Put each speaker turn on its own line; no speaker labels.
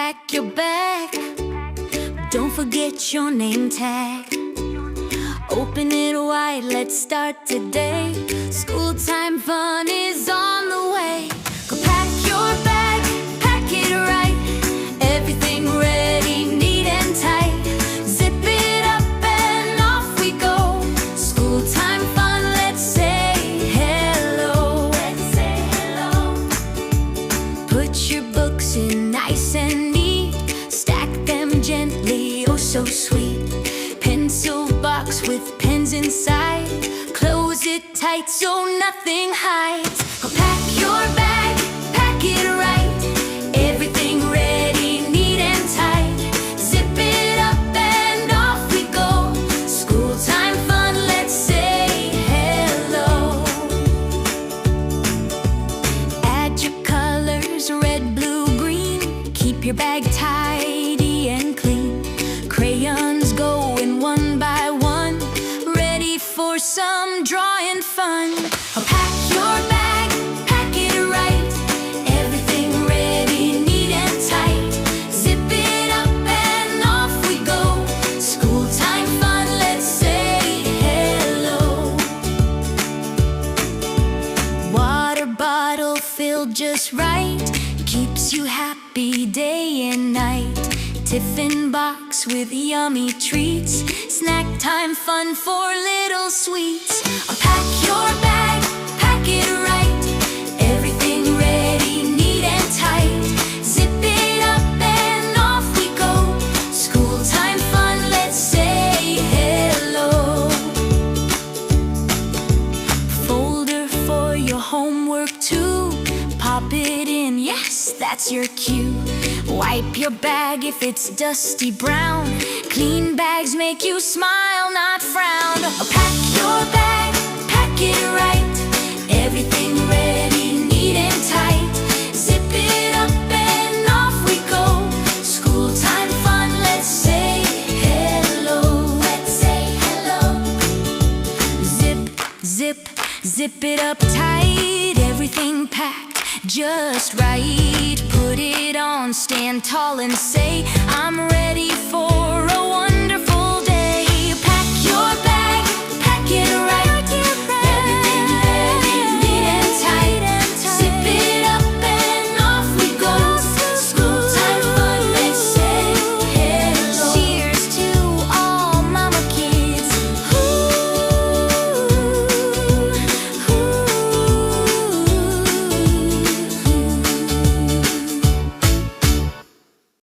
Pack your bag, don't forget your name tag. Open it wide, let's start today. School time fun is on the way. Go pack your bag, pack it right. Everything ready, neat and tight. Zip it up and off we go. School time fun, let's say hello. Let's say hello. Put your books in nice and neat. Stack them gently, oh so sweet. Pencil box with pens inside. Close it tight so nothing hides. Go pack your bag, pack it right. Everything ready, neat and tight. Zip it up and off we go. School time fun, let's say hello. Add your colors, red, blue, green. Keep your bag tidy and clean. Crayons going one by one, ready for some drawing fun. Oh, pack your bag, pack it right. Everything ready, neat and tight. Zip it up and off we go. School time fun, let's say hello. Water bottle filled just right, keeps you happy day and night. Tiffin box with yummy treats. Snack time fun for little sweets. Oh, pack your bag, pack it right. Everything ready, neat and tight. Zip it up and off we go. School time fun, let's say hello. Folder for your homework too. Pop it in, yes, that's your cue. Wipe your bag if it's dusty brown. Clean bags make you smile, not frown. Oh, pack your bag, pack it right. Everything ready, neat and tight. Zip it up and off we go. School time fun, let's say hello. Let's say hello. Zip, zip, zip it up tight. Everything packed just right. Put it on, stand tall and say I'm ready for